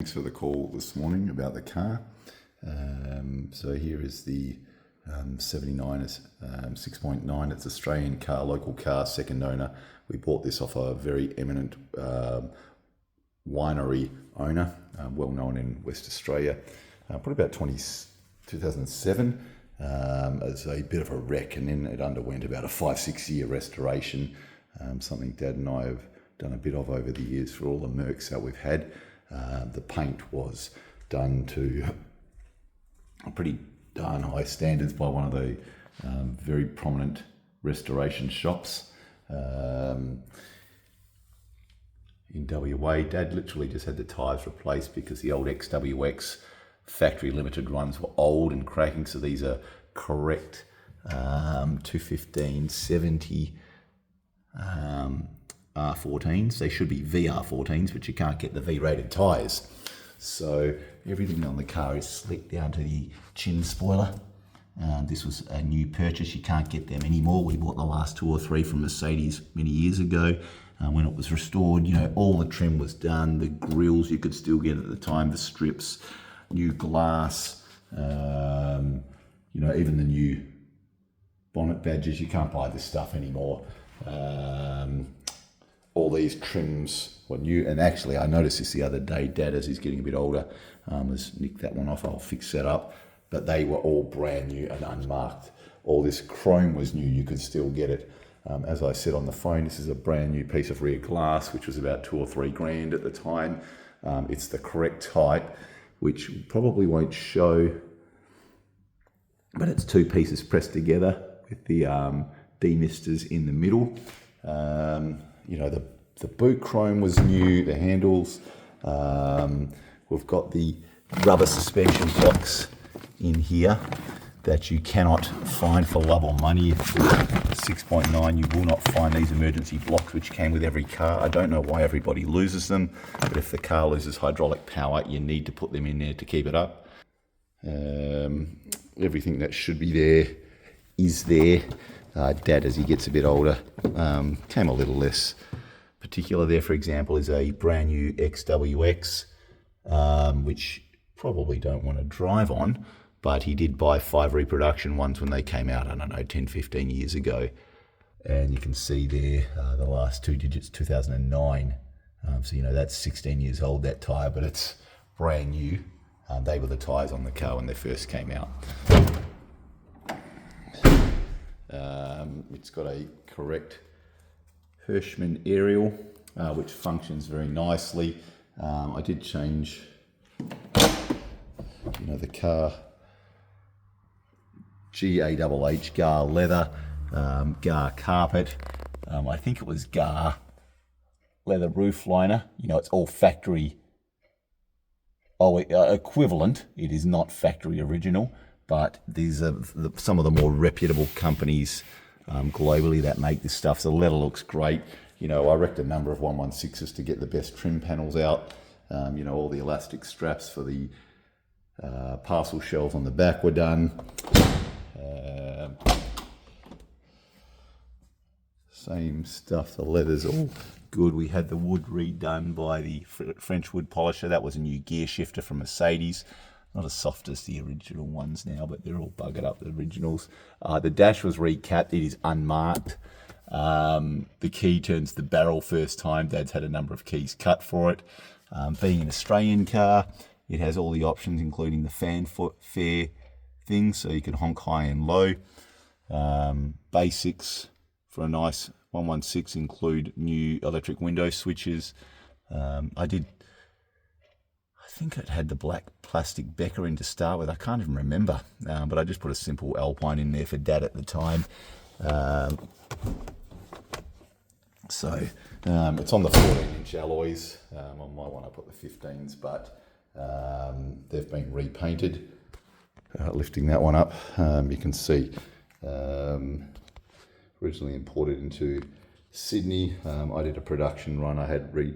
Thanks for the call this morning about the car. So here is the 79 6.9. It's Australian car, local car, second owner. We bought this off a very eminent winery owner, well known in West Australia. Probably about 2007 as a bit of a wreck, and then it underwent about a 5-6 year restoration, something Dad and I have done a bit of over the years for all the Mercs that we've had. The paint was done to pretty darn high standards by one of the very prominent restoration shops in WA. Dad literally just had the tyres replaced because the old XWX factory limited runs were old and cracking, so these are correct 215/70 R14s. They should be VR14s, but you can't get the V-rated tyres. So everything on the car is slicked down to the chin spoiler. This was a new purchase. You can't get them anymore. We bought the last 2 or 3 from Mercedes many years ago. When it was restored, all the trim was done. The grills you could still get at the time, the strips, new glass, even the new bonnet badges. You can't buy this stuff anymore. All these trims were new, and actually I noticed this the other day. Dad, as he's getting a bit older, has nicked that one off. I'll fix that up, but they were all brand new and unmarked. All this chrome was new. You could still get it. As I said on the phone, this is a brand new piece of rear glass, which was about 2 or 3 grand at the time. It's the correct type, which probably won't show, but it's 2 pieces pressed together with the demisters in the middle. The boot chrome was new, the handles. We've got the rubber suspension box in here that you cannot find for love or money. 6.9, you will not find these emergency blocks which came with every car. I don't know why everybody loses them, but if the car loses hydraulic power, you need to put them in there to keep it up. Everything that should be there is there. Dad, as he gets a bit older, came a little less particular. There, for example, is a brand new XWX, which probably don't want to drive on, but he did buy 5 reproduction ones when they came out, 10-15 years ago. And you can see there the last 2 digits, 2009. So that's 16 years old, that tyre, but it's brand new. They were the tyres on the car when they first came out. It's got a correct Hirschman aerial, which functions very nicely. I did change, the car GAHH, GAR leather, GAR carpet. I think it was GAR leather roof liner. It's all factory equivalent. It is not factory original, but these are some of the more reputable companies globally that make this stuff. So the leather looks great. I wrecked a number of 116s to get the best trim panels out. All the elastic straps for the parcel shelves on the back were done. Same stuff, the leather's all good. We had the wood redone by the French wood polisher. That was a new gear shifter from Mercedes. Not as soft as the original ones now, but they're all buggered up, the originals. The dash was recapped. It is unmarked. The key turns the barrel first time. Dad's had a number of keys cut for it. Being an Australian car, it has all the options, including the fanfare thing, so you can honk high and low. Basics for a nice 116 include new electric window switches. I think it had the black plastic Becker in to start with. I can't even remember, but I just put a simple Alpine in there for Dad at the time. It's on the 14-inch alloys. On my one I put the 15s, but they've been repainted. Lifting that one up, you can see originally imported into Sydney. I did a production run. I had the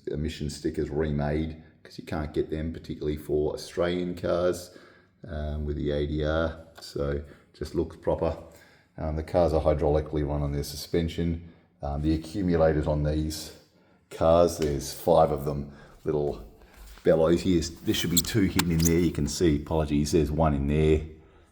emission stickers remade because you can't get them, particularly for Australian cars with the ADR. So just looks proper. The cars are hydraulically run on their suspension. The accumulators on these cars, there's 5 of them, little bellows here. There should be two hidden in there. You can see, apologies, there's one in there,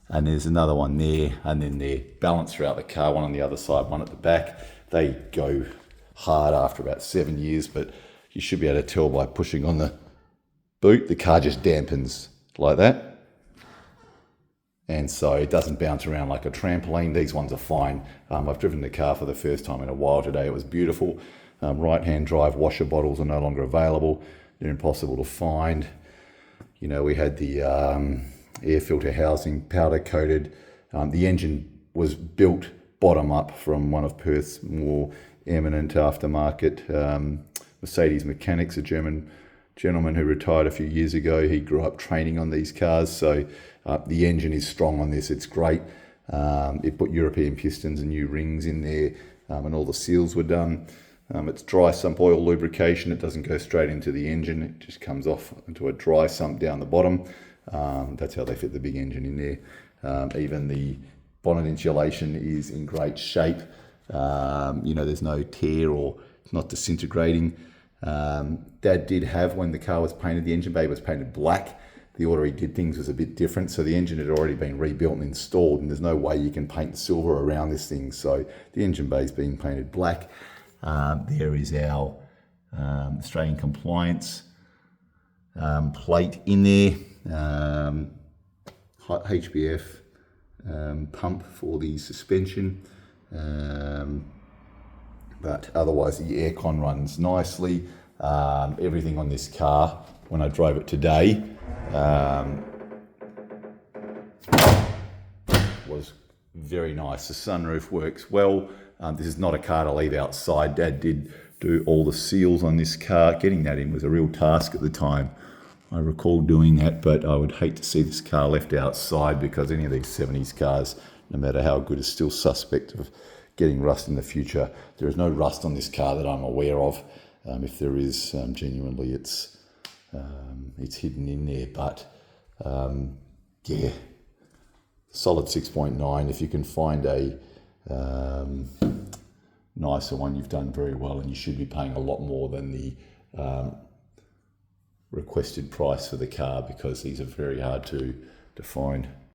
and there's another one there, and then they're balanced throughout the car, one on the other side, one at the back. They go hard after about 7 years, but you should be able to tell by pushing on the boot, the car just dampens like that. And so it doesn't bounce around like a trampoline. These ones are fine. I've driven the car for the first time in a while today. It was beautiful. Right-hand drive washer bottles are no longer available. They're impossible to find. You know, we had the air filter housing powder coated. The engine was built bottom up from one of Perth's more eminent aftermarket Mercedes mechanics, a German gentleman who retired a few years ago. He grew up training on these cars, so the engine is strong on this. It's great. It put European pistons and new rings in there, and all the seals were done. It's dry sump oil lubrication. It doesn't go straight into the engine. It just comes off into a dry sump down the bottom. That's how they fit the big engine in there. Even the bonnet insulation is in great shape. You know, there's no tear or it's not disintegrating. Dad did have, when the car was painted, the engine bay was painted black. The order he did things was a bit different, so the engine had already been rebuilt and installed, and there's no way you can paint silver around this thing, so the engine bay's being painted black. There is our Australian compliance plate in there, HBF pump for the suspension, but otherwise the aircon runs nicely. Everything on this car, when I drove it today, was very nice. The sunroof works well. This is not a car to leave outside. Dad did do all the seals on this car. Getting that in was a real task at the time. I recall doing that, but I would hate to see this car left outside, because any of these 70s cars, no matter how good, is still suspect of getting rust in the future. There is no rust on this car that I'm aware of. If there is, genuinely, it's hidden in there. But yeah, solid 6.9. If you can find a nicer one, you've done very well, and you should be paying a lot more than the requested price for the car, because these are very hard to find.